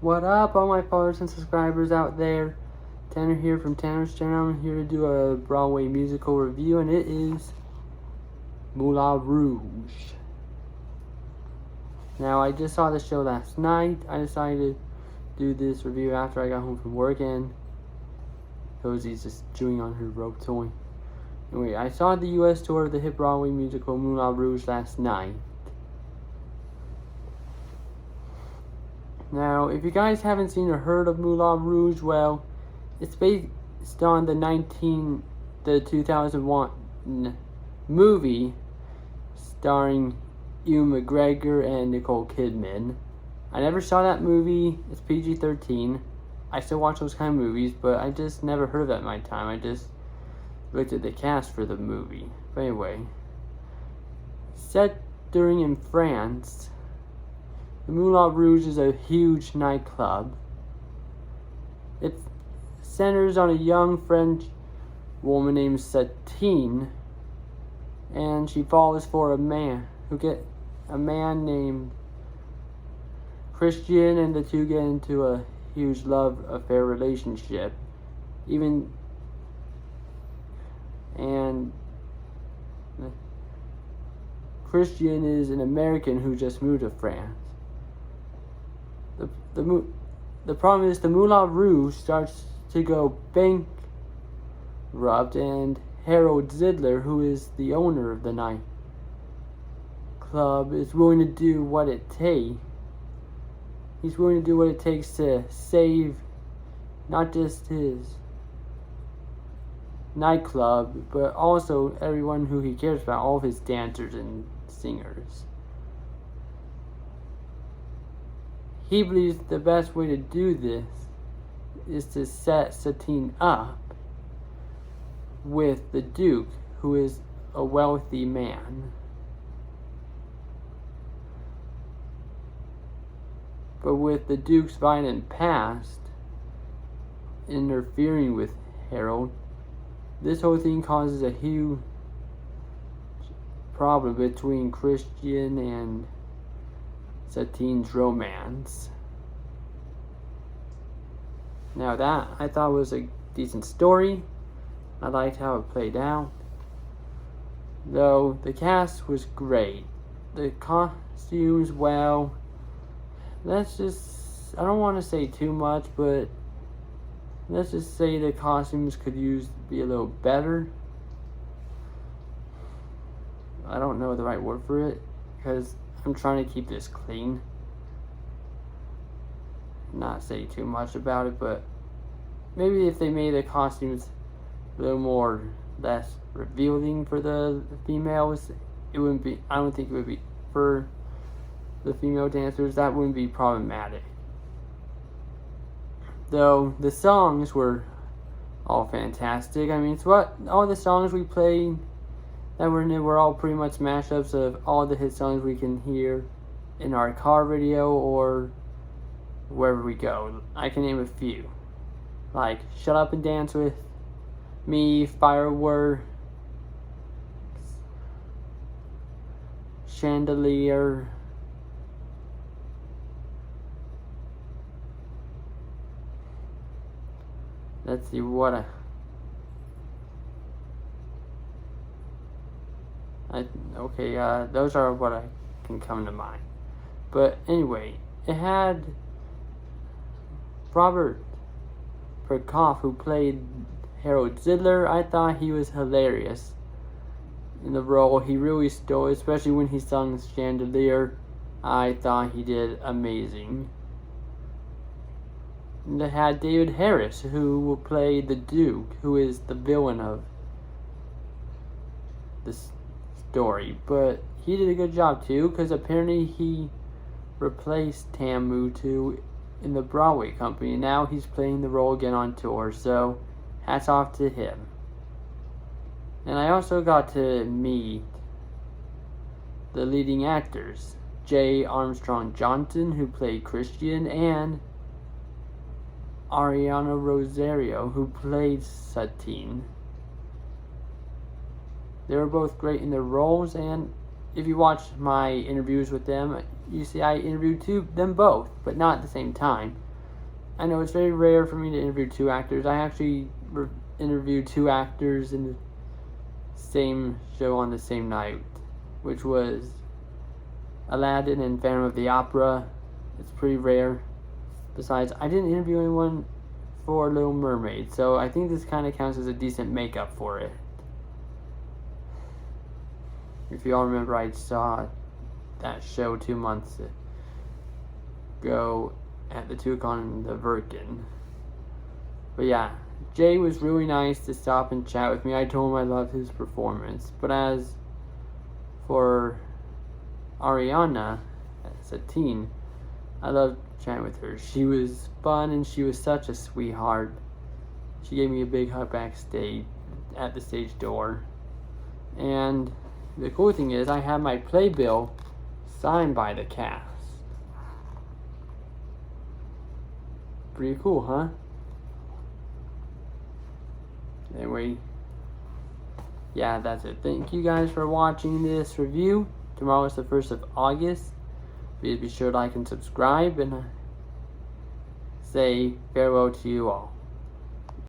What up, all my followers and subscribers out there? Tanner here from Tanner's channel. I'm here to do a Broadway musical review, and it is Moulin Rouge. Now, I just saw the show last night. I decided to do this review after I got home from work, and Rosie's just chewing on her rope toy. Anyway, I saw the US tour of the hit Broadway musical Moulin Rouge last night. Now, if you guys haven't seen or heard of Moulin Rouge, well, it's based on the 2001 movie starring Ewan McGregor and Nicole Kidman. I never saw that movie. It's PG-13. I still watch those kind of movies, but I just never heard of it in my time. I just looked at the cast for the movie. But anyway, set during in France, the Moulin Rouge is a huge nightclub. It centers on a young French woman named Satine, and she falls for a man named Christian, and the two get into a huge love affair relationship. And Christian is an American who just moved to France. The problem is the Moulin Rouge starts to go bankrupt, and Harold Zidler, who is the owner of the nightclub, is willing to do what it takes. He's willing to do what it takes to save not just his nightclub, but also everyone who he cares about, all of his dancers and singers. He believes the best way to do this is to set Satine up with the Duke, who is a wealthy man. But with the Duke's violent past interfering with Harold, this whole thing causes a huge problem between Christian and Satine's romance. Now, that I thought was a decent story. I liked how it played out. Though the cast was great. The costumes, well, I don't want to say too much, but let's just say the costumes could be a little better. I don't know the right word for it, because I'm trying to keep this clean. Not say too much about it, but maybe if they made the costumes a little less revealing for the females, I don't think it would be, for the female dancers, that wouldn't be problematic. Though the songs were all fantastic. I mean, all the songs we played that were all pretty much mashups of all the hit songs we can hear in our car radio or wherever we go. I can name a few, like Shut Up and Dance With Me, Fireworks, Chandelier, let's see what those are what I can come to mind. But anyway, it had Robert Perkoff, who played Harold Zidler. I thought he was hilarious in the role. He really stole, especially when he sung Chandelier. I thought he did amazing. And it had David Harris, who played the Duke, who is the villain of this story. But he did a good job too, because apparently he replaced Tam Mutu in the Broadway company. Now he's playing the role again on tour, so hats off to him. And I also got to meet the leading actors, J. Armstrong Johnson, who played Christian, and Arianna Rosario, who played Satine. They were both great in their roles, and if you watch my interviews with them, you see I interviewed them both, but not at the same time. I know it's very rare for me to interview two actors. I actually interviewed two actors in the same show on the same night, which was Aladdin and Phantom of the Opera. It's pretty rare. Besides, I didn't interview anyone for Little Mermaid, so I think this kind of counts as a decent makeup for it. If you all remember, I saw that show 2 months ago at the Tucon and the Virgin. But yeah, Jay was really nice to stop and chat with me. I told him I loved his performance. But as for Arianna, as a teen, I loved chatting with her. She was fun and she was such a sweetheart. She gave me a big hug backstage at the stage door. And the cool thing is I have my playbill signed by the cast. Pretty cool, huh? Anyway, yeah, that's it. Thank you guys for watching this review. Tomorrow is the 1st of August. Please be sure to like and subscribe, and say farewell to you all.